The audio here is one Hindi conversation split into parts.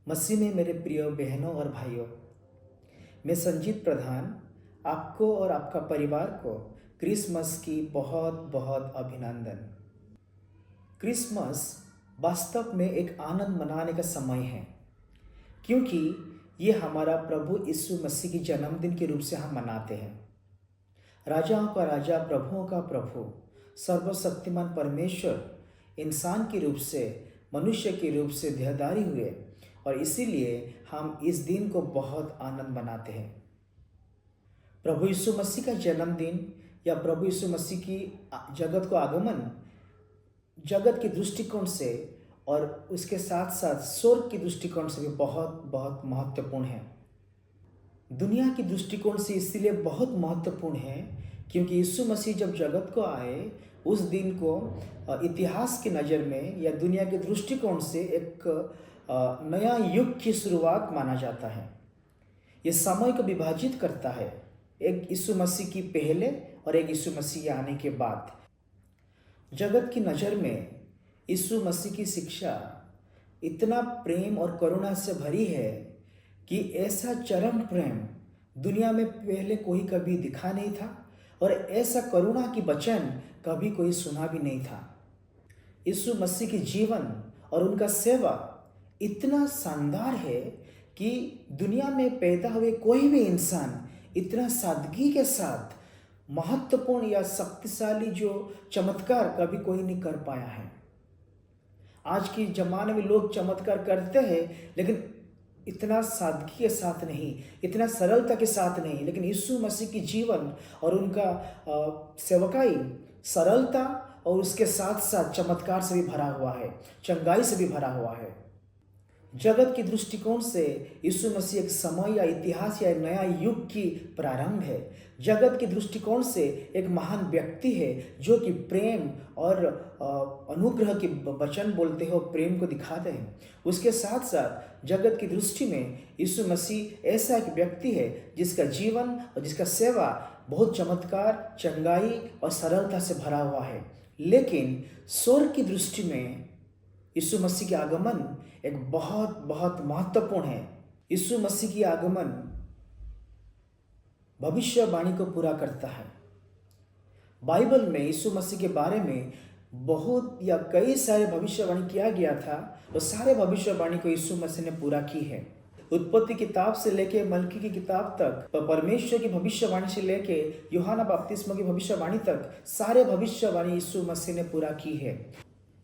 मसीह में मेरे प्रिय बहनों और भाइयों, मैं संजीत प्रधान आपको और आपका परिवार को क्रिसमस की बहुत बहुत अभिनंदन। क्रिसमस वास्तव में एक आनंद मनाने का समय है, क्योंकि ये हमारा प्रभु यीशु मसीह की जन्मदिन के रूप से हम मनाते हैं। राजाओं का राजा, प्रभुओं का प्रभु, सर्वशक्तिमान परमेश्वर इंसान के रूप से, मनुष्य के रूप से देहधारी हुए और इसीलिए हम इस दिन को बहुत आनंद मनाते हैं। प्रभु यीशु मसीह का जन्मदिन या प्रभु यीशु मसीह की जगत को आगमन जगत के दृष्टिकोण से और उसके साथ साथ स्वर्ग के दृष्टिकोण से भी बहुत बहुत महत्वपूर्ण है। दुनिया की दृष्टिकोण से इसलिए बहुत महत्वपूर्ण है क्योंकि यीशु मसीह जब जगत को आए उस दिन को इतिहास की नज़र में या दुनिया के दृष्टिकोण से एक नया युग की शुरुआत माना जाता है। ये समय को विभाजित करता है, एक यीशु मसीह की पहले और एक यीशु मसीह के आने के बाद। जगत की नज़र में यीशु मसीह की शिक्षा इतना प्रेम और करुणा से भरी है कि ऐसा चरम प्रेम दुनिया में पहले कोई कभी दिखा नहीं था और ऐसा करुणा की वचन कभी कोई सुना भी नहीं था। यीशु मसीह की जीवन और उनका सेवा इतना शानदार है कि दुनिया में पैदा हुए कोई भी इंसान इतना सादगी के साथ महत्वपूर्ण या शक्तिशाली जो चमत्कार कभी कोई नहीं कर पाया है। आज के ज़माने में लोग चमत्कार करते हैं लेकिन इतना सादगी के साथ नहीं, इतना सरलता के साथ नहीं, लेकिन यीशु मसीह की जीवन और उनका सेवकाई सरलता और उसके साथ साथ चमत्कार से भी भरा हुआ है, चंगाई से भी भरा हुआ है। जगत की दृष्टिकोण से यीशु मसीह एक समय या इतिहास या नया युग की प्रारंभ है। जगत की दृष्टिकोण से एक महान व्यक्ति है जो कि प्रेम और अनुग्रह के वचन बोलते हैं और प्रेम को दिखाते हैं। उसके साथ साथ जगत की दृष्टि में यीशु मसीह ऐसा एक व्यक्ति है जिसका जीवन और जिसका सेवा बहुत चमत्कार, चंगाई और सरलता से भरा हुआ है। लेकिन स्वर्ग की दृष्टि में यीशु मसीह के आगमन एक बहुत बहुत महत्वपूर्ण है। यीशु मसीह की आगमन भविष्यवाणी को पूरा करता है। बाइबल में यीशु मसीह के बारे में बहुत या कई सारे भविष्यवाणी किया गया था और सारे भविष्यवाणी को यीशु मसीह ने पूरा की है। उत्पत्ति किताब से लेके मलकी की किताब तक, परमेश्वर की भविष्यवाणी से लेके यूहन्ना बपतिस्मा की भविष्यवाणी तक सारे भविष्यवाणी यीशु मसीह ने पूरा की है।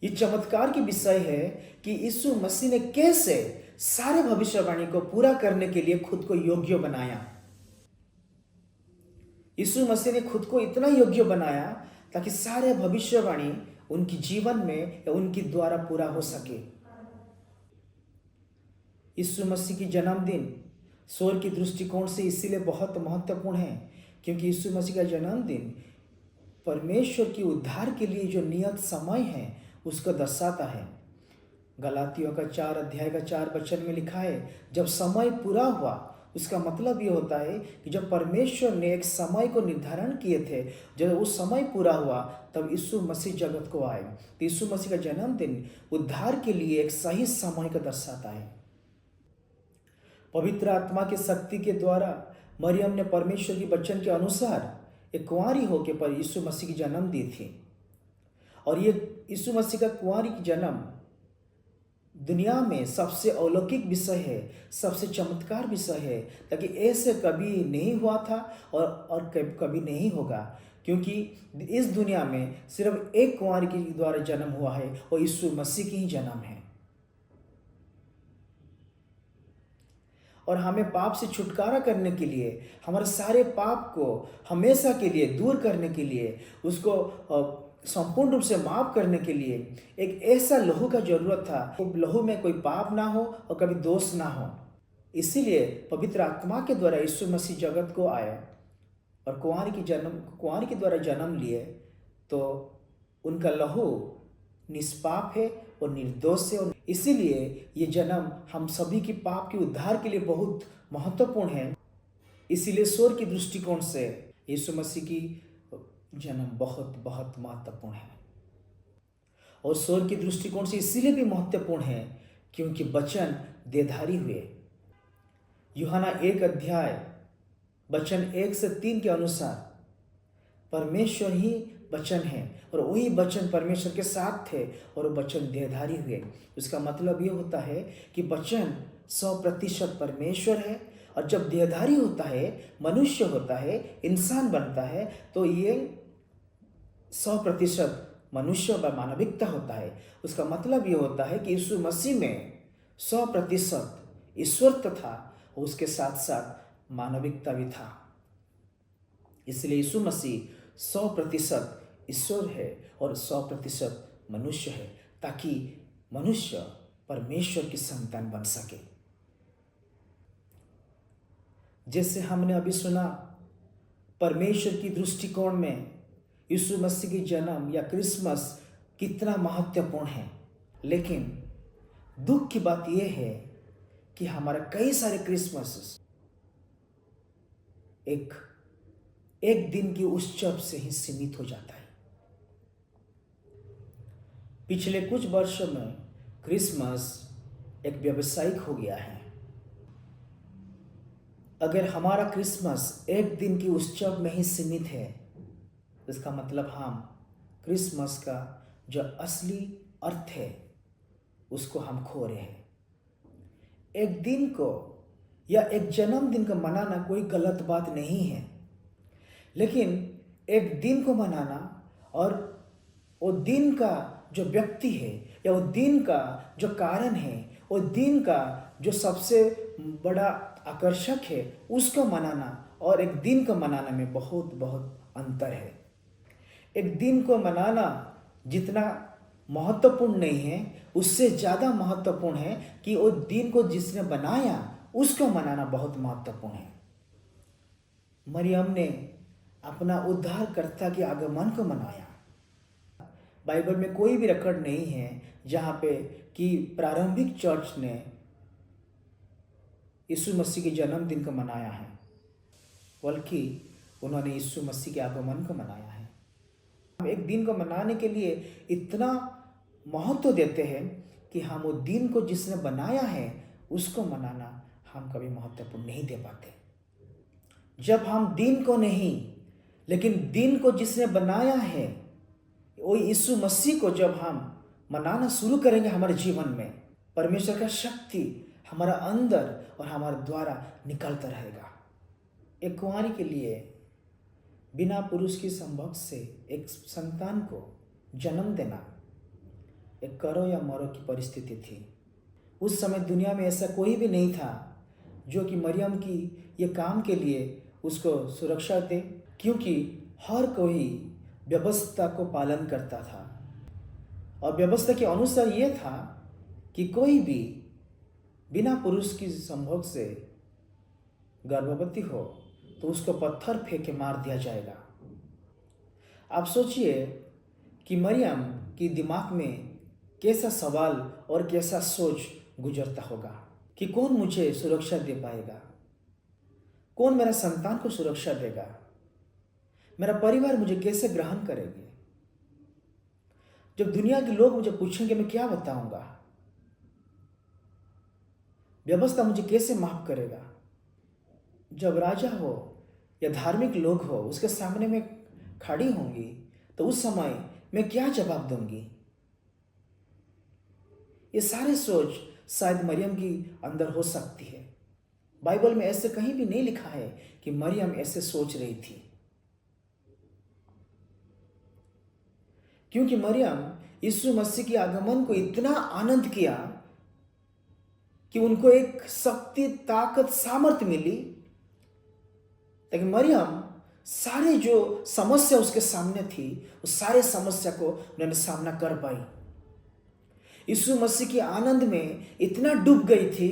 ये चमत्कार की विषय है कि यीशु मसीह ने कैसे सारे भविष्यवाणी को पूरा करने के लिए खुद को योग्य बनाया। यीशु मसीह ने खुद को इतना योग्य बनाया ताकि सारे भविष्यवाणी उनके जीवन में या उनके द्वारा पूरा हो सके। यीशु मसीह की जन्मदिन स्वर्ग की दृष्टिकोण से इसीलिए बहुत महत्वपूर्ण है क्योंकि यीशु मसीह का जन्मदिन परमेश्वर की उद्धार के लिए जो नियत समय है उसको दर्शाता है। गलातियों का 4 अध्याय का 4 वचन में लिखा है, जब समय पूरा हुआ, उसका मतलब ये होता है कि जब परमेश्वर ने एक समय को निर्धारण किए थे, जब उस समय पूरा हुआ तब यीशु मसीह जगत को आए। तो यीशु मसीह का जन्मदिन उद्धार के लिए एक सही समय को दर्शाता है। पवित्र आत्मा की शक्ति के द्वारा मरियम ने परमेश्वर के वचन के अनुसार एक कुंवारी होकर पर यीशु मसीह की जन्म दी थी और ये यीशु मसीह का कुंवारी की जन्म दुनिया में सबसे अलौकिक विषय है, सबसे चमत्कार विषय है, ताकि ऐसे कभी नहीं हुआ था और कभी नहीं होगा, क्योंकि इस दुनिया में सिर्फ एक कुंवारी के द्वारा जन्म हुआ है और यीशु मसीह की ही जन्म है। और हमें पाप से छुटकारा करने के लिए, हमारे सारे पाप को हमेशा के लिए दूर करने के लिए, उसको संपूर्ण रूप से माफ करने के लिए एक ऐसा लहू का जरूरत था, लहू में कोई पाप ना हो और कभी दोष ना हो। इसीलिए पवित्र आत्मा के द्वारा यीशु मसीह जगत को आए और कुंवारी के द्वारा जन्म लिए, तो उनका लहू निष्पाप है और निर्दोष है और इसीलिए ये जन्म हम सभी की पाप के उद्धार के लिए बहुत महत्वपूर्ण है। इसीलिए स्वर्ग की दृष्टिकोण से यीशु मसीह की जन्म बहुत बहुत महत्वपूर्ण है और स्वर्ग की दृष्टिकोण से इसीलिए भी महत्वपूर्ण है क्योंकि वचन देहधारी हुए। यूहन्ना 1 अध्याय वचन 1 से 3 के अनुसार परमेश्वर ही वचन है और वही वचन परमेश्वर के साथ थे और वो वचन देहधारी हुए। उसका मतलब ये होता है कि वचन 100% परमेश्वर है और जब देहधारी होता है, मनुष्य होता है, इंसान बनता है, तो ये 100% मनुष्य व मानविकता होता है। उसका मतलब ये होता है कि यीशु मसीह में 100% ईश्वर था और उसके साथ साथ मानविकता भी था। इसलिए यीशु मसीह 100% ईश्वर है और 100% मनुष्य है, ताकि मनुष्य परमेश्वर की संतान बन सके। जैसे हमने अभी सुना, परमेश्वर की दृष्टिकोण में यीशु मसीह की जन्म या क्रिसमस कितना महत्वपूर्ण है, लेकिन दुख की बात यह है कि हमारे कई सारे क्रिसमस एक दिन की उत्सव से ही सीमित हो जाता है। पिछले कुछ वर्षों में क्रिसमस एक व्यावसायिक हो गया है। अगर हमारा क्रिसमस एक दिन की उत्सव में ही सीमित है, इसका मतलब हम क्रिसमस का जो असली अर्थ है उसको हम खो रहे हैं। एक दिन को या एक जन्मदिन को मनाना कोई गलत बात नहीं है, लेकिन एक दिन को मनाना और वो दिन का जो व्यक्ति है या वो दिन का जो कारण है, वो दिन का जो सबसे बड़ा आकर्षक है, उसको मनाना और एक दिन को मनाना में बहुत बहुत अंतर है। एक दिन को मनाना जितना महत्वपूर्ण नहीं है, उससे ज़्यादा महत्वपूर्ण है कि वो दिन को जिसने बनाया उसको मनाना बहुत महत्वपूर्ण है। मरियम ने अपना उद्धारकर्ता के आगमन को मनाया। बाइबल में कोई भी रिकॉर्ड नहीं है जहाँ पे कि प्रारंभिक चर्च ने यीशु मसीह के जन्मदिन को मनाया है, बल्कि उन्होंने यीशु मसीह के आगमन को मनाया है। हम एक दिन को मनाने के लिए इतना महत्व देते हैं कि हम वो दिन को जिसने बनाया है उसको मनाना हम कभी महत्वपूर्ण नहीं दे पाते। जब हम दिन को नहीं, लेकिन दिन को जिसने बनाया है वो यीशु मसीह को जब हम मनाना शुरू करेंगे हमारे जीवन में, परमेश्वर का शक्ति हमारा अंदर और हमारे द्वारा निकलता रहेगा। एक कुंवारी के लिए बिना पुरुष की संभोग से एक संतान को जन्म देना एक करो या मरो की परिस्थिति थी। उस समय दुनिया में ऐसा कोई भी नहीं था जो कि मरियम की ये काम के लिए उसको सुरक्षा दे, क्योंकि हर कोई व्यवस्था को पालन करता था और व्यवस्था के अनुसार ये था कि कोई भी बिना पुरुष की संभोग से गर्भवती हो तो उसको पत्थर फेंक के मार दिया जाएगा। आप सोचिए कि मरियम की दिमाग में कैसा सवाल और कैसा सोच गुजरता होगा कि कौन मुझे सुरक्षा दे पाएगा, कौन मेरा संतान को सुरक्षा देगा, मेरा परिवार मुझे कैसे ग्रहण करेंगे, जब दुनिया के लोग मुझे पूछेंगे मैं क्या बताऊंगा, व्यवस्था मुझे कैसे माफ करेगा। जब राजा हो या धार्मिक लोग हो उसके सामने में खड़ी होंगी तो उस समय मैं क्या जवाब दूंगी। ये सारे सोच शायद मरियम की अंदर हो सकती है। बाइबल में ऐसे कहीं भी नहीं लिखा है कि मरियम ऐसे सोच रही थी, क्योंकि मरियम यीशु मसीह के आगमन को इतना आनंद किया कि उनको एक शक्ति, ताकत, सामर्थ्य मिली, लेकिन मरियम सारे जो समस्या उसके सामने थी उस सारे समस्या को उन्होंने सामना कर पाई। यीशु मसीह के आनंद में इतना डूब गई थी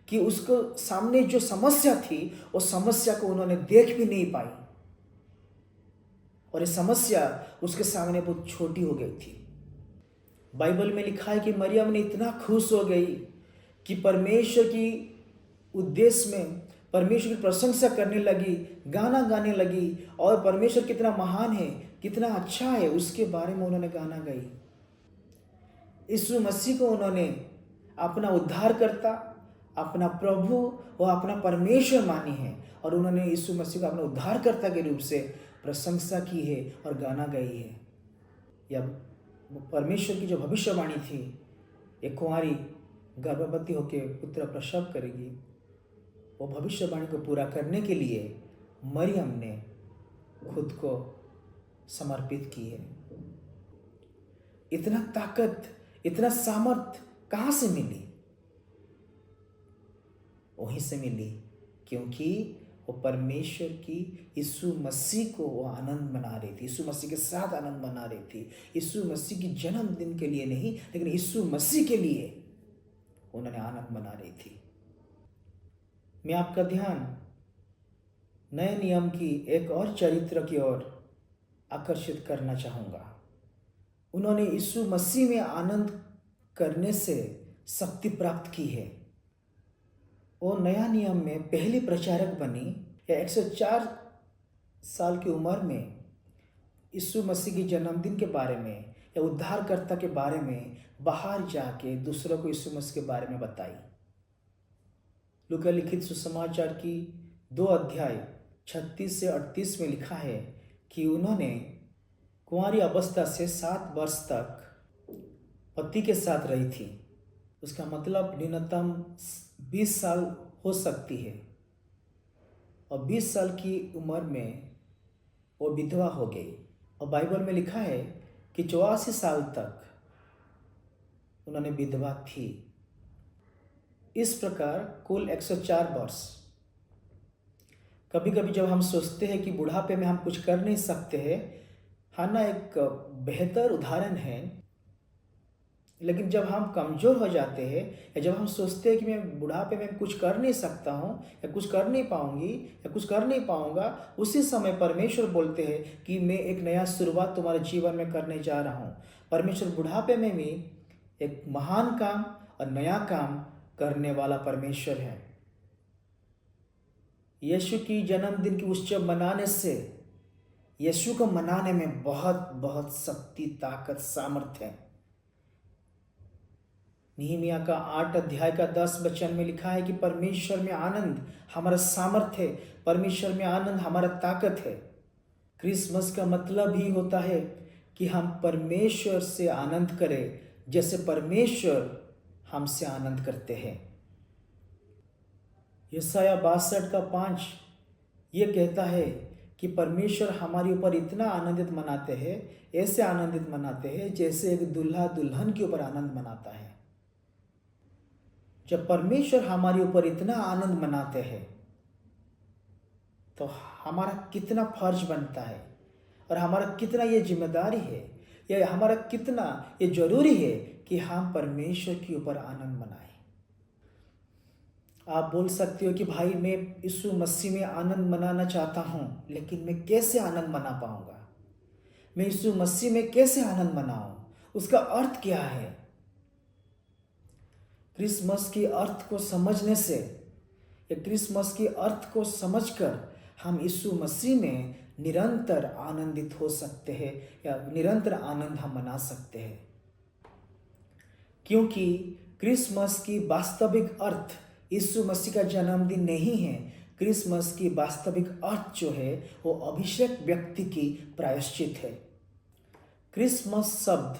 कि उसको सामने जो समस्या थी उस समस्या को उन्होंने देख भी नहीं पाई और ये समस्या उसके सामने बहुत छोटी हो गई थी। बाइबल में लिखा है कि मरियम ने इतना खुश हो गई कि परमेश्वर की उद्देश्य में परमेश्वर की प्रशंसा करने लगी, गाना गाने लगी और परमेश्वर कितना महान है, कितना अच्छा है, उसके बारे में उन्होंने गाना गाई। यीशु मसीह को उन्होंने अपना उद्धारकर्ता, अपना प्रभु व अपना परमेश्वर मानी है और उन्होंने यीशु मसीह को अपने उद्धारकर्ता के रूप से प्रशंसा की है और गाना गाई है। या परमेश्वर की जो भविष्यवाणी थी, एक कुंवारी गर्भवती होकर पुत्र प्रसव करेगी, वो भविष्यवाणी को पूरा करने के लिए मरियम ने खुद को समर्पित की है। इतना ताकत, इतना सामर्थ कहाँ से मिली? वहीं से मिली क्योंकि वो परमेश्वर की यीशु मसीह को वो आनंद मना रही थी, यीशु मसीह के साथ आनंद मना रही थी। यीशु मसीह की जन्मदिन के लिए नहीं, लेकिन यीशु मसीह के लिए उन्होंने आनंद मना रही थी। मैं आपका ध्यान नए नियम की एक और चरित्र की ओर आकर्षित करना चाहूँगा। उन्होंने यीशु मसीह में आनंद करने से शक्ति प्राप्त की है। वो नया नियम में पहली प्रचारक बनी या 104 साल की उम्र में यीशु मसीह की जन्मदिन के बारे में या उद्धारकर्ता के बारे में बाहर जाके दूसरों को यीशु मसीह के बारे में बताई। लूका लिखित सुसमाचार की 2 अध्याय 36 से 38 में लिखा है कि उन्होंने कुंवारी अवस्था से 7 वर्ष तक पति के साथ रही थी। उसका मतलब न्यूनतम 20 साल हो सकती है और 20 साल की उम्र में वो विधवा हो गई। और बाइबल में लिखा है कि 84 साल तक उन्होंने विधवा थी। इस प्रकार कुल 104 वर्ष। कभी कभी जब हम सोचते हैं कि बुढ़ापे में हम कुछ कर नहीं सकते हैं, हाना एक बेहतर उदाहरण है। लेकिन जब हम कमज़ोर हो जाते हैं या जब हम सोचते हैं कि मैं बुढ़ापे में कुछ कर नहीं सकता हूँ या कुछ कर नहीं पाऊँगी या कुछ कर नहीं पाऊँगा, उसी समय परमेश्वर बोलते हैं कि मैं एक नया शुरुआत तुम्हारे जीवन में करने जा रहा हूँ। परमेश्वर बुढ़ापे में भी एक महान काम और नया काम करने वाला परमेश्वर है। यीशु की जन्मदिन की उत्सव मनाने से, यीशु को मनाने में बहुत बहुत शक्ति, ताकत, सामर्थ्य है। नहमीया का 8 अध्याय का 10 वचन में लिखा है कि परमेश्वर में आनंद हमारा सामर्थ्य है, परमेश्वर में आनंद हमारा ताकत है। क्रिसमस का मतलब ही होता है कि हम परमेश्वर से आनंद करें जैसे परमेश्वर हमसे आनंद करते हैं। यशाया 62 का 5 ये कहता है कि परमेश्वर हमारे ऊपर इतना आनंदित मनाते हैं, ऐसे आनंदित मनाते हैं जैसे एक दूल्हा दुल्हन के ऊपर आनंद मनाता है। जब परमेश्वर हमारे ऊपर इतना आनंद मनाते हैं तो हमारा कितना फर्ज बनता है और हमारा कितना ये जिम्मेदारी है या हमारा कितना ये जरूरी है कि हम परमेश्वर के ऊपर आनंद मनाएं। आप बोल सकते हो कि भाई मैं यीशु मसीह में आनंद मनाना चाहता हूँ, लेकिन मैं कैसे आनंद मना पाऊँगा? मैं यीशु मसीह में कैसे आनंद मनाऊँ? उसका अर्थ क्या है? क्रिसमस की अर्थ को समझने से या क्रिसमस की अर्थ को समझकर हम यीशु मसीह में निरंतर आनंदित हो सकते हैं या निरंतर आनंद हम मना सकते हैं। क्योंकि क्रिसमस की वास्तविक अर्थ यीशु मसीह का जन्मदिन नहीं है। क्रिसमस की वास्तविक अर्थ जो है वो अभिषेक व्यक्ति की प्रायश्चित है। क्रिसमस शब्द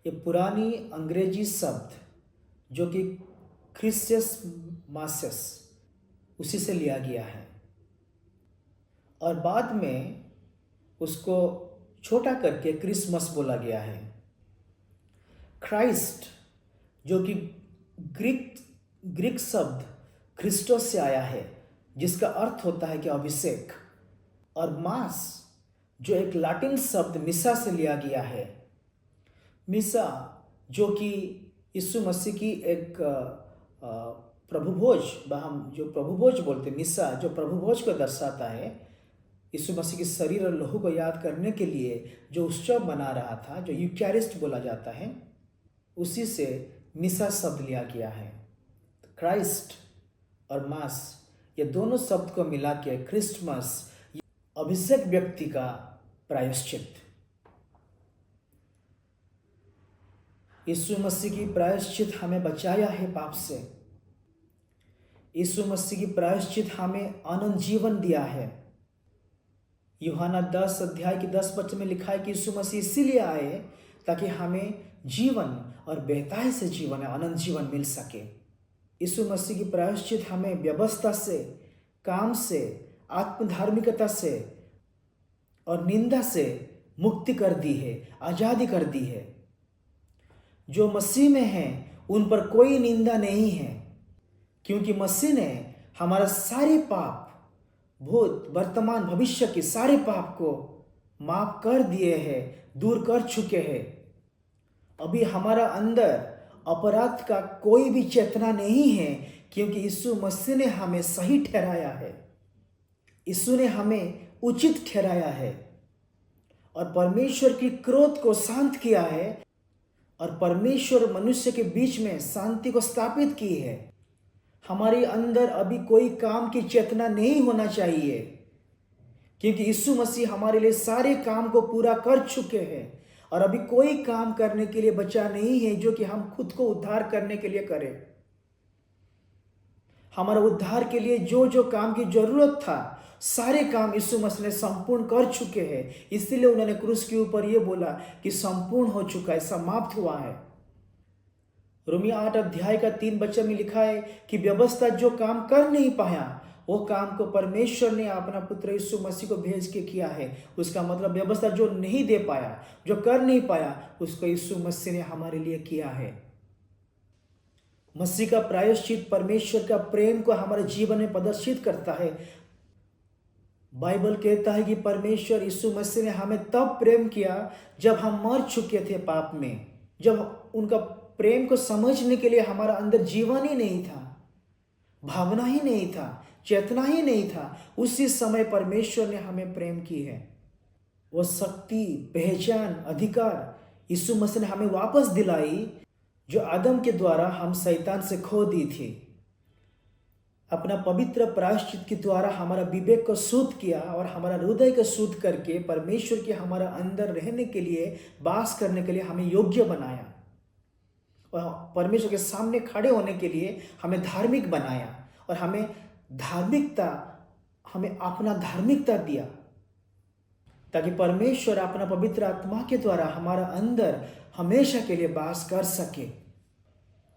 ये पुरानी अंग्रेजी शब्द जो कि क्रिस्टस मासस उसी से लिया गया है और बाद में उसको छोटा करके क्रिसमस बोला गया है। क्राइस्ट जो कि ग्रीक शब्द क्रिस्टोस से आया है जिसका अर्थ होता है कि अभिषेक, और मास जो एक लाटिन शब्द मिसा से लिया गया है। मिसा जो कि यीशु मसीह की एक प्रभुभोज, हम जो प्रभुभोज बोलते हैं, मिसा जो प्रभुभोज को दर्शाता है, यीशु मसीह के शरीर और लहू को याद करने के लिए जो उत्सव मना रहा था, जो यूकैरिस्ट बोला जाता है, उसी से मिसा शब्द लिया गया है। क्राइस्ट और मास ये दोनों शब्द को मिला के क्रिसमस, अभिषेक व्यक्ति का प्रायश्चित। यीशु मसीह की प्रायश्चित हमें बचाया है पाप से। यीशु मसीह की प्रायश्चित हमें अनंत जीवन दिया है। यूहन्ना 10 अध्याय की 10 वचन में लिखा है कि यीशु मसीह इसीलिए आए ताकि हमें जीवन और बेहताई से जीवन अनंत जीवन मिल सके। यीशु मसीह की प्रायश्चित हमें व्यवस्था से, काम से, आत्मधार्मिकता से और निंदा से मुक्ति कर दी है, आज़ादी कर दी है। जो मसीह में हैं उन पर कोई निंदा नहीं है, क्योंकि मसीह ने हमारा सारे पाप, भूत, वर्तमान, भविष्य के सारे पाप को माफ कर दिए हैं, दूर कर चुके हैं। अभी हमारा अंदर अपराध का कोई भी चेतना नहीं है, क्योंकि यीशु मसीह ने हमें सही ठहराया है। यीशु ने हमें उचित ठहराया है और परमेश्वर की क्रोध को शांत किया है और परमेश्वर मनुष्य के बीच में शांति को स्थापित की है। हमारे अंदर अभी कोई काम की चेतना नहीं होना चाहिए, क्योंकि यीशु मसीह हमारे लिए सारे काम को पूरा कर चुके हैं और अभी कोई काम करने के लिए बचा नहीं है जो कि हम खुद को उद्धार करने के लिए करें। हमारा उद्धार के लिए जो जो काम की जरूरत था, सारे काम यीशु मसीह ने संपूर्ण कर चुके हैं। इसीलिए उन्होंने क्रूस के ऊपर यह बोला कि संपूर्ण हो चुका है, समाप्त हुआ है। रोमियो 8 अध्याय का 3 वचन में लिखा है कि व्यवस्था जो काम कर नहीं पाया, वो काम को परमेश्वर ने अपना पुत्र यीशु मसीह को भेज के किया है। उसका मतलब व्यवस्था जो नहीं दे पाया, जो कर नहीं पाया, उसको यीशु मसीह ने हमारे लिए किया है। मसीह का प्रायश्चित परमेश्वर का प्रेम को हमारे जीवन में प्रदर्शित करता है। बाइबल कहता है कि परमेश्वर यीशु मसीह ने हमें तब प्रेम किया जब हम मर चुके थे पाप में, जब उनका प्रेम को समझने के लिए हमारा अंदर जीवन ही नहीं था, भावना ही नहीं था, चेतना ही नहीं था। उसी समय परमेश्वर ने हमें प्रेम की है। वो शक्ति, पहचान, अधिकार यीशु मसीह ने हमें वापस दिलाई जो आदम के द्वारा हम शैतान से खो दी थी। अपना पवित्र प्रायश्चित के द्वारा हमारा विवेक को शुद्ध किया और हमारा हृदय को शुद्ध करके परमेश्वर के हमारा अंदर रहने के लिए, वास करने के लिए हमें योग्य बनाया और परमेश्वर के सामने खड़े होने के लिए हमें धार्मिक बनाया और हमें अपना धार्मिकता दिया, ताकि परमेश्वर अपना पवित्र आत्मा के द्वारा हमारा अंदर हमेशा के लिए वास कर सके।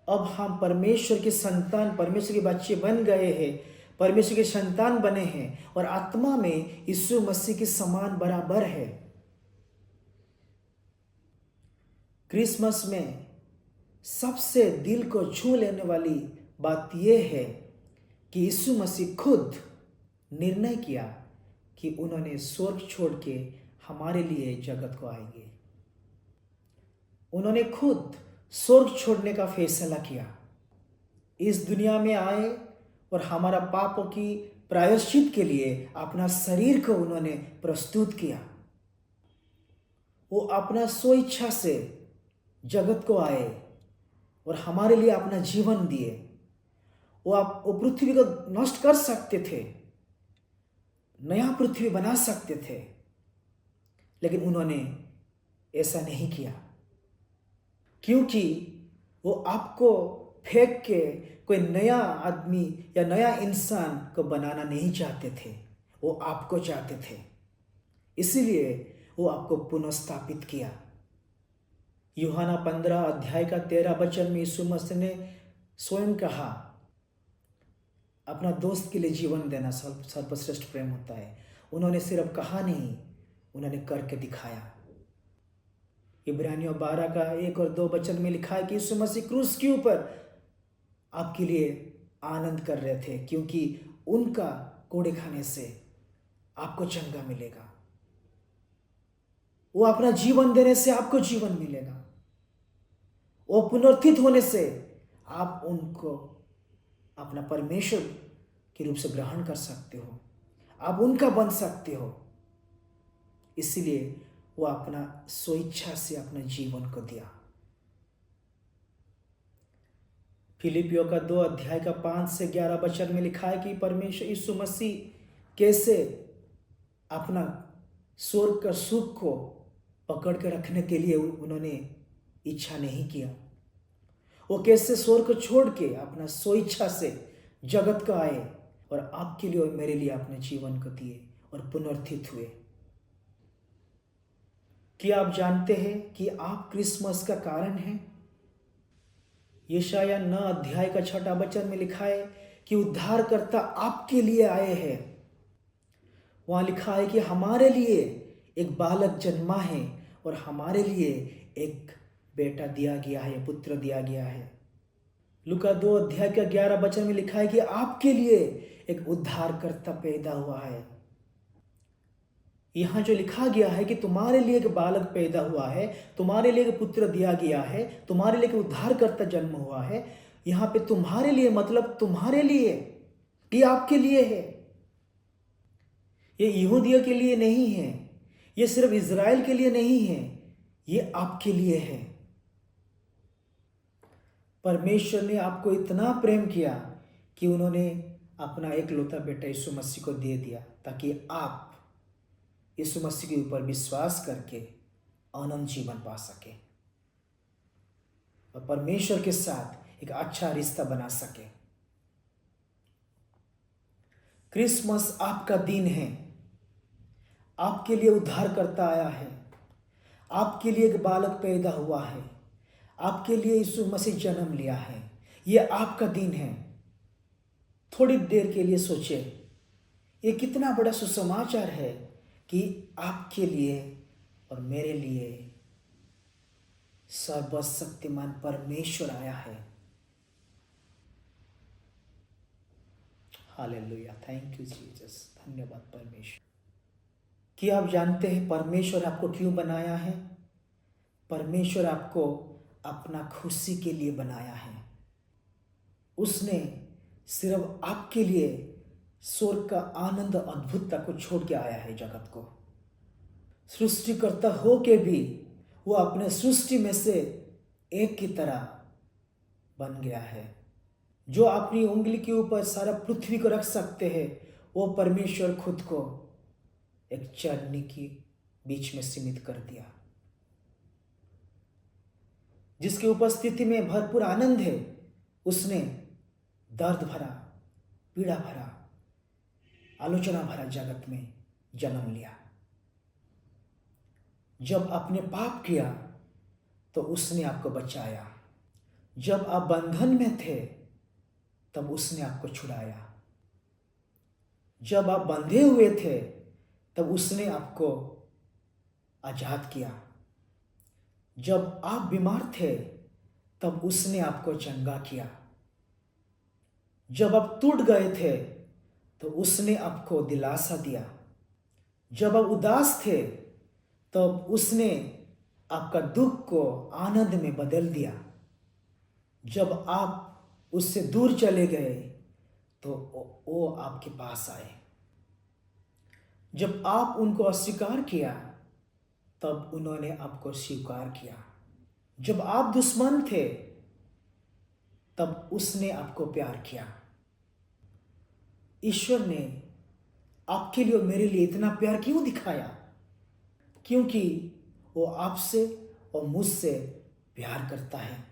अब हम परमेश्वर के संतान, परमेश्वर के बच्चे बन गए हैं, परमेश्वर के संतान बने हैं और आत्मा में यीशु मसीह के समान बराबर है। क्रिसमस में सबसे दिल को छू लेने वाली बात यह है कि यीशु मसीह खुद निर्णय किया कि उन्होंने स्वर्ग छोड़ के हमारे लिए जगत को आएंगे। उन्होंने खुद स्वर्ग छोड़ने का फैसला किया, इस दुनिया में आए और हमारा पापों की प्रायश्चित के लिए अपना शरीर को उन्होंने प्रस्तुत किया। वो अपना स्वेच्छा से जगत को आए और हमारे लिए अपना जीवन दिए। वो पृथ्वी को नष्ट कर सकते थे, नया पृथ्वी बना सकते थे, लेकिन उन्होंने ऐसा नहीं किया, क्योंकि वो आपको फेंक के कोई नया आदमी या नया इंसान को बनाना नहीं चाहते थे। वो आपको चाहते थे, इसीलिए वो आपको पुनर्स्थापित किया। यूहन्ना 15 अध्याय का 13 वचन में यीशु मसीह ने स्वयं कहा, अपना दोस्त के लिए जीवन देना सर्वश्रेष्ठ प्रेम होता है। उन्होंने सिर्फ कहा नहीं, उन्होंने करके दिखाया। इब्रानियों 12 का 1 और 2 वचन में लिखा है कि यीशु मसीह क्रूस के ऊपर आपके लिए आनंद कर रहे थे, क्योंकि उनका कोड़े खाने से आपको चंगा मिलेगा। वो अपना जीवन देने से आपको जीवन मिलेगा। वो पुनरुत्थित होने से आप उनको अपना परमेश्वर के रूप से ग्रहण कर सकते हो, आप उनका बन सकते हो। इसलिए वो अपना स्वेच्छा से अपना जीवन को दिया। फिलिपियों का 2 अध्याय का 5 से 11 वचन में लिखा है कि परमेश्वर यीशु मसीह कैसे अपना स्वर्ग का सुख को पकड़ के रखने के लिए उन्होंने इच्छा नहीं किया। वो कैसे स्वर्ग को छोड़ के अपना स्वेच्छा से जगत का आए और आपके लिए और मेरे लिए अपने जीवन को दिए और पुनरुत्थित हुए। क्या आप जानते हैं कि आप क्रिसमस का कारण हैं? यशाया 9 अध्याय का 6 वचन में लिखा है कि उद्धारकर्ता आपके लिए आए हैं। वहां लिखा है कि हमारे लिए एक बालक जन्मा है और हमारे लिए एक बेटा दिया गया है, पुत्र दिया गया है। लूका 2 अध्याय का 11 वचन में लिखा है कि आपके लिए एक उद्धारकर्ता पैदा हुआ है। यहां जो लिखा गया है कि तुम्हारे लिए एक बालक पैदा हुआ है, तुम्हारे लिए एक पुत्र दिया गया है, तुम्हारे लिए एक उद्धारकर्ता जन्म हुआ है। यहां पे तुम्हारे लिए मतलब तुम्हारे लिए, ये आपके लिए है। ये यहूदियों के लिए नहीं है, ये सिर्फ इज़राइल के लिए नहीं है, ये आपके लिए है। परमेश्वर ने आपको इतना प्रेम किया कि उन्होंने अपना एकलौता बेटा यीशु मसीह को दे दिया ताकि आप यीशु मसीह के ऊपर विश्वास करके आनंद जीवन पा सके और परमेश्वर के साथ एक अच्छा रिश्ता बना सके। क्रिसमस आपका दिन है। आपके लिए उद्धारकर्ता आया है, आपके लिए एक बालक पैदा हुआ है, आपके लिए यीशु मसीह जन्म लिया है। यह आपका दिन है। थोड़ी देर के लिए सोचिए, ये कितना बड़ा सुसमाचार है कि आपके लिए और मेरे लिए सर्वशक्तिमान परमेश्वर आया है। Hallelujah, thank you Jesus. धन्यवाद परमेश्वर। क्या आप जानते हैं परमेश्वर आपको क्यों बनाया है? परमेश्वर आपको अपना खुशी के लिए बनाया है। उसने सिर्फ आपके लिए स्वर्ग का आनंद अद्भुतता को छोड़ के आया है जगत को। सृष्टिकर्ता हो के भी वो अपने सृष्टि में से एक की तरह बन गया है। जो अपनी उंगली के ऊपर सारा पृथ्वी को रख सकते हैं, वो परमेश्वर खुद को एक चरनी की बीच में सीमित कर दिया। जिसकी उपस्थिति में भरपूर आनंद है, उसने दर्द भरा, पीड़ा भरा, आलोचना भरा जगत में जन्म लिया। जब आपने पाप किया तो उसने आपको बचाया। जब आप बंधन में थे तब उसने आपको छुड़ाया। जब आप बंधे हुए थे तब उसने आपको आजाद किया। जब आप बीमार थे तब उसने आपको चंगा किया। जब आप टूट गए थे तो उसने आपको दिलासा दिया। जब आप उदास थे तब उसने आपका दुख को आनंद में बदल दिया। जब आप उससे दूर चले गए तो वो आपके पास आए। जब आप उनको अस्वीकार किया तब उन्होंने आपको स्वीकार किया। जब आप दुश्मन थे तब उसने आपको प्यार किया। ईश्वर ने आपके लिए और मेरे लिए इतना प्यार क्यों दिखाया? क्योंकि वो आपसे और मुझसे प्यार करता है।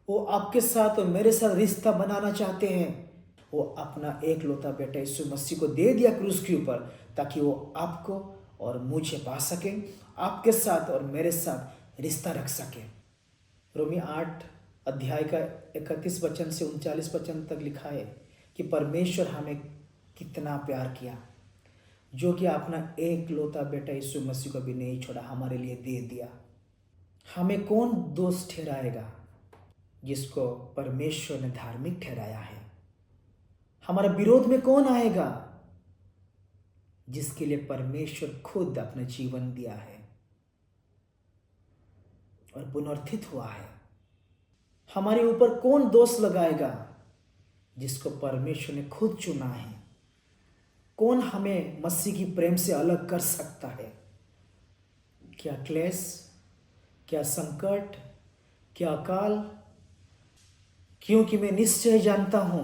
वो आपके साथ और मेरे साथ रिश्ता बनाना चाहते हैं। वो अपना एकलौता बेटा यीशु मसीह को दे दिया क्रूस के ऊपर ताकि वो आपको और मुझे पा सके, आपके साथ और मेरे साथ रिश्ता रख सके। रोमी 8 अध्याय का 31 वचन से 39 वचन तक लिखा है कि परमेश्वर हमें कितना प्यार किया, जो कि अपना एकलौता बेटा यीशु मसीह को भी नहीं छोड़ा, हमारे लिए दे दिया। हमें कौन दोष ठहराएगा? जिसको परमेश्वर ने धार्मिक ठहराया है। हमारा विरोध में कौन आएगा? जिसके लिए परमेश्वर खुद अपना जीवन दिया है और पुनरुत्थित हुआ है। हमारे ऊपर कौन दोष लगाएगा? जिसको परमेश्वर ने खुद चुना है। कौन हमें मसीह की प्रेम से अलग कर सकता है? क्या क्लेश, क्या संकट, क्या अकाल? क्योंकि मैं निश्चय जानता हूं,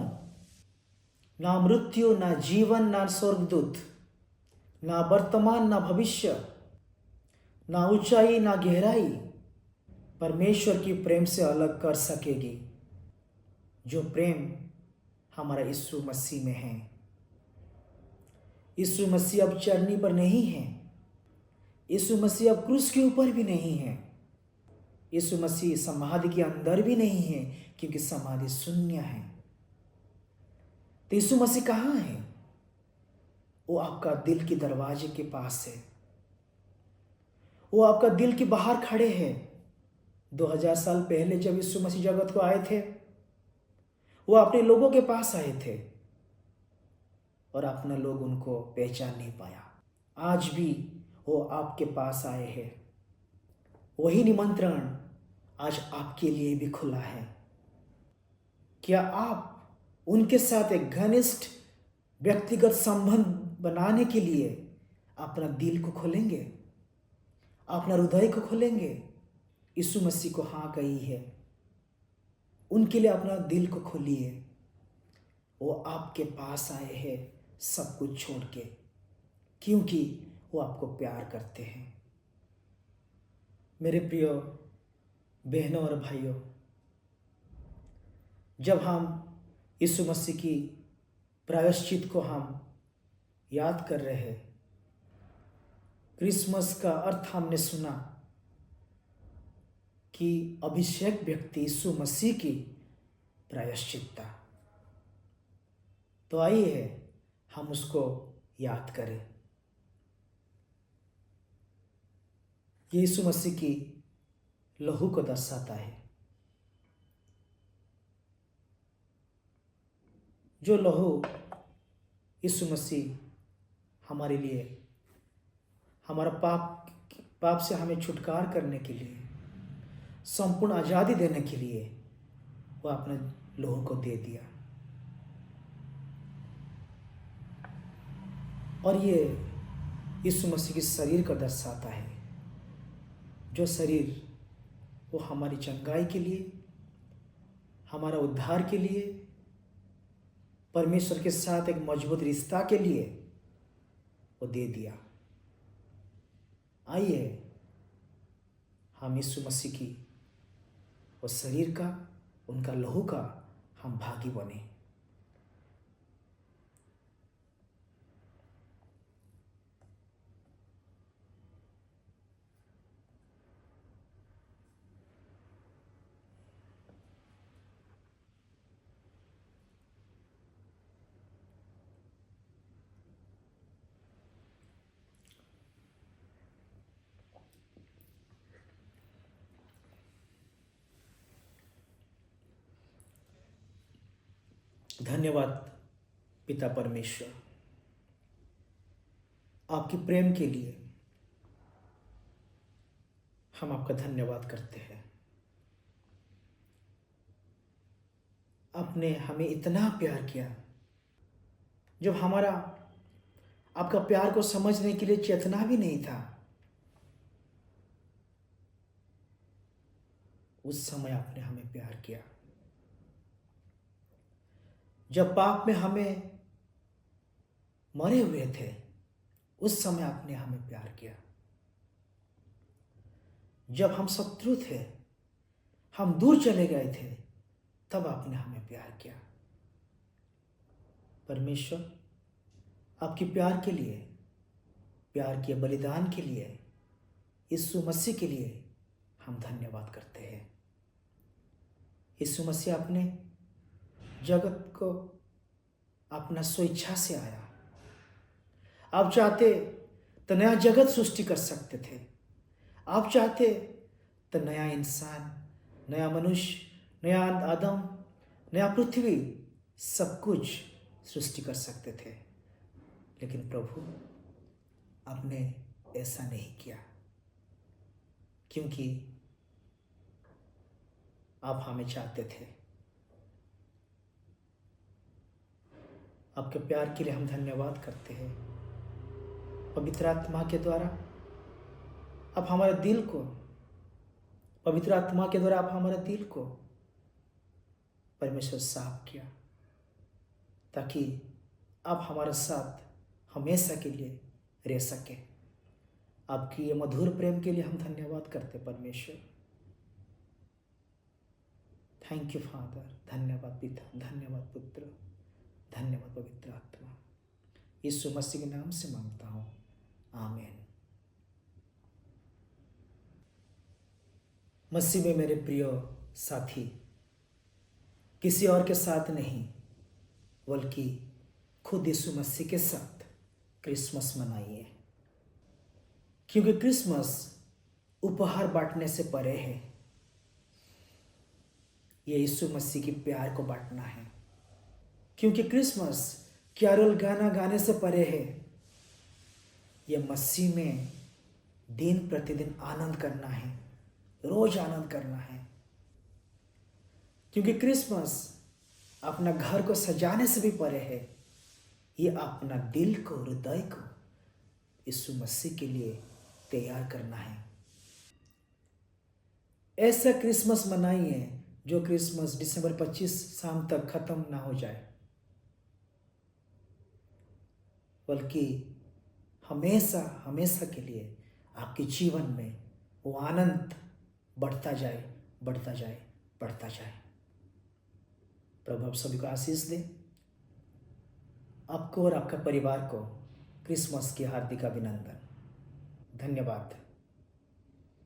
ना मृत्यु, ना जीवन, ना स्वर्गदूत, ना वर्तमान, ना भविष्य, ना ऊंचाई, ना गहराई परमेश्वर की प्रेम से अलग कर सकेगी। जो प्रेम हमारा यीशु मसीह में है। यीशु मसीह अब चरनी पर नहीं है। यीशु मसीह अब क्रूस के ऊपर भी नहीं है। यीशु मसीह समाधि के अंदर भी नहीं है, क्योंकि समाधि शून्य है। तो यीशु मसीह कहाँ है? वो आपका दिल के दरवाजे के पास है। वो आपका दिल के बाहर खड़े हैं। 2000 साल पहले जब यीशु मसीह जगत को आए थे, वो अपने लोगों के पास आए थे और अपना लोग उनको पहचान नहीं पाया। आज भी वो आपके पास आए हैं। वही निमंत्रण आज आपके लिए भी खुला है। क्या आप उनके साथ एक घनिष्ठ व्यक्तिगत संबंध बनाने के लिए अपना दिल को खोलेंगे, अपना हृदय को खोलेंगे? यीशु मसीह को हाँ कही है, उनके लिए अपना दिल को खोलिए। वो आपके पास आए हैं सब कुछ छोड़ के, क्योंकि वो आपको प्यार करते हैं। मेरे प्रिय बहनों और भाइयों, जब हम यीशु मसीह की प्रायश्चित को हम याद कर रहे हैं, क्रिसमस का अर्थ हमने सुना कि अभिषेक व्यक्ति यीशु मसीह की प्रायश्चितता। तो आइए हम उसको याद करें। ये यीशु मसीह की लहू को दर्शाता है। जो लहू यीशु मसीह हमारे लिए, हमारा पाप से हमें छुटकारा करने के लिए, संपूर्ण आज़ादी देने के लिए वो अपने लहू को दे दिया। और ये यीशु मसीह के शरीर को दर्शाता है। जो शरीर वो हमारी चंगाई के लिए, हमारा उद्धार के लिए, परमेश्वर के साथ एक मजबूत रिश्ता के लिए वो दे दिया। आइए हम यीशु मसीह की वो शरीर का, उनका लहू का हम भागी बने। धन्यवाद पिता परमेश्वर, आपके प्रेम के लिए हम आपका धन्यवाद करते हैं। आपने हमें इतना प्यार किया, जब हमारा आपका प्यार को समझने के लिए चेतना भी नहीं था, उस समय आपने हमें प्यार किया। जब पाप में हमें मरे हुए थे, उस समय आपने हमें प्यार किया। जब हम शत्रु थे, हम दूर चले गए थे, तब आपने हमें प्यार किया। परमेश्वर, आपके प्यार के लिए, प्यार के बलिदान के लिए, यीशु मसीह के लिए हम धन्यवाद करते हैं। यीशु मसीह अपने जगत को अपना स्वेच्छा से आया। आप चाहते तो नया जगत सृष्टि कर सकते थे। आप चाहते तो नया इंसान, नया मनुष्य, नया आदम, नया पृथ्वी, सब कुछ सृष्टि कर सकते थे। लेकिन प्रभु, आपने ऐसा नहीं किया, क्योंकि आप हमें चाहते थे। आपके प्यार के लिए हम धन्यवाद करते हैं। पवित्र आत्मा के द्वारा आप हमारे दिल को, पवित्र आत्मा के द्वारा आप हमारे दिल को परमेश्वर साफ किया, ताकि आप हमारे साथ हमेशा के लिए रह सके। आपकी ये मधुर प्रेम के लिए हम धन्यवाद करते परमेश्वर। Thank you father. धन्यवाद पिता, धन्यवाद पुत्र, धन्यवाद पवित्र आत्मा, यीशु मसीह के नाम से मांगता हूँ, आमीन। मसीह में मेरे प्रिय साथी, किसी और के साथ नहीं बल्कि खुद यीशु मसीह के साथ क्रिसमस मनाइए, क्योंकि क्रिसमस उपहार बांटने से परे है। ये यीशु मसीह की प्यार को बांटना है, क्योंकि क्रिसमस कैरोल गाना गाने से परे है। ये मसीह में दिन प्रतिदिन आनंद करना है, रोज आनंद करना है, क्योंकि क्रिसमस अपना घर को सजाने से भी परे है। ये अपना दिल को, हृदय को यीशु मसीह के लिए तैयार करना है। ऐसा क्रिसमस मनाइए जो क्रिसमस दिसंबर 25 शाम तक खत्म ना हो जाए, बल्कि हमेशा हमेशा के लिए आपके जीवन में वो आनंद बढ़ता जाए, बढ़ता जाए, बढ़ता जाए। प्रभु आप सभी को आशीष दे। आपको और आपका परिवार को क्रिसमस की हार्दिक अभिनंदन। धन्यवाद।